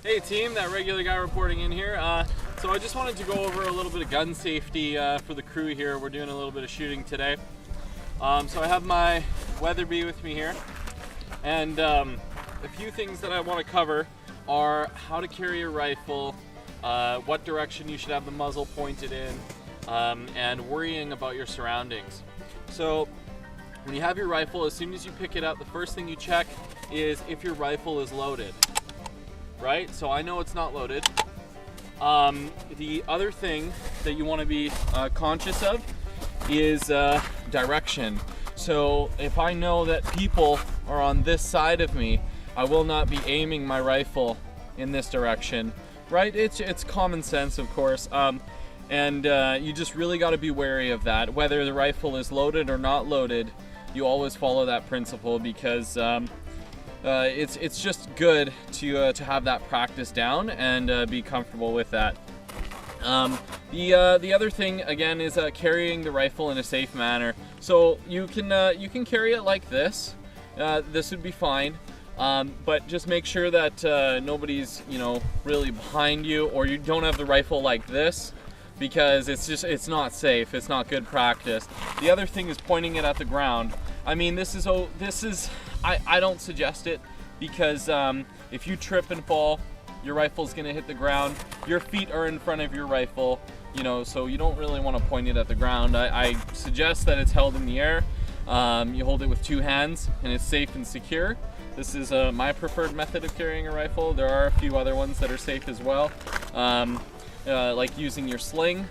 Hey team, that regular guy reporting in here. So I just wanted to go over a little bit of gun safety for the crew here. We're doing a little bit of shooting today. So I have my Weatherby with me here, and a few things that I want to cover are how to carry your rifle, what direction you should have the muzzle pointed in, and worrying about your surroundings. So when you have your rifle, as soon as you pick it up, the first thing you check is if your rifle is loaded. Right? So I know it's not loaded. The other thing that you want to be conscious of is direction. So if I know that people are on this side of me, I will not be aiming my rifle in this direction. Right? It's common sense, of course. And you just really got to be wary of that. Whether the rifle is loaded or not loaded, you always follow that principle, because it's just good to have that practice down and be comfortable with that. The other thing again is carrying the rifle in a safe manner. So you can carry it like this. This would be fine, but just make sure that nobody's really behind you, or you don't have the rifle like this, because it's not safe. It's not good practice. The other thing is pointing it at the ground. I mean, I don't suggest it, because if you trip and fall, your rifle's gonna hit the ground. Your feet are in front of your rifle, so you don't really want to point it at the ground. I suggest that it's held in the air. You hold it with two hands, and it's safe and secure. This is my preferred method of carrying a rifle. There are a few other ones that are safe as well, like using your sling,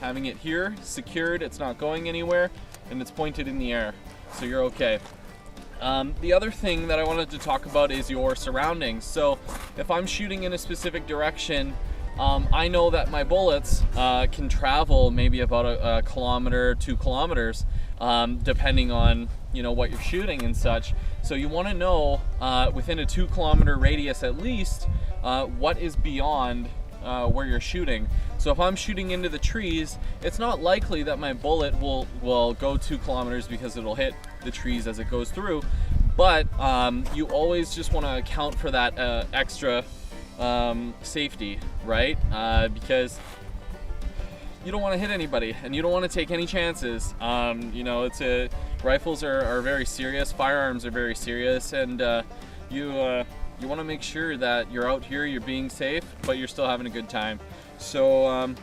having it here secured, it's not going anywhere, and it's pointed in the air, so you're okay. The other thing that I wanted to talk about is your surroundings. So if I'm shooting in a specific direction, I know that my bullets can travel maybe about a kilometer, 2 kilometers, depending on what you're shooting and such. So you want to know within a 2 kilometer radius at least what is beyond where you're shooting. So if I'm shooting into the trees, it's not likely that my bullet will go 2 kilometers, because it'll hit the trees as it goes through. But you always just want to account for that extra safety, right? Because you don't want to hit anybody, and you don't want to take any chances. Rifles are very serious, firearms are very serious, and you want to make sure that you're out here, you're being safe, but you're still having a good time. So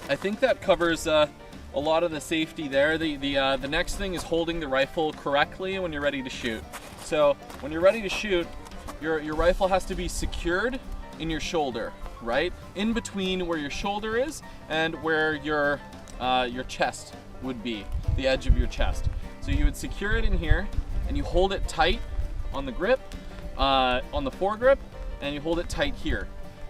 I think that covers a lot of the safety there. The next thing is holding the rifle correctly when you're ready to shoot. So when you're ready to shoot, your rifle has to be secured in your shoulder, right? In between where your shoulder is and where your chest would be, the edge of your chest. So you would secure it in here, and you hold it tight on the grip, on the foregrip, and you hold it tight here.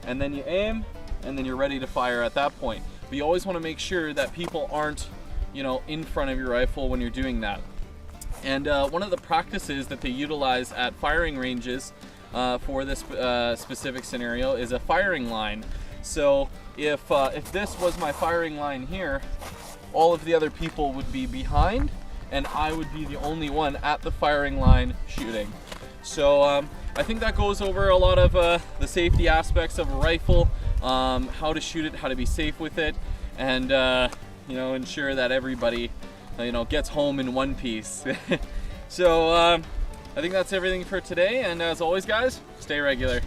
And then you aim, and then you're ready to fire at that point. But you always want to make sure that people aren't, in front of your rifle when you're doing that. And one of the practices that they utilize at firing ranges for this specific scenario is a firing line. So if this was my firing line here, all of the other people would be behind, and I would be the only one at the firing line shooting. So I think that goes over a lot of the safety aspects of a rifle, how to shoot it, how to be safe with it, and ensure that everybody gets home in one piece. So I think that's everything for today, and as always guys, stay regular.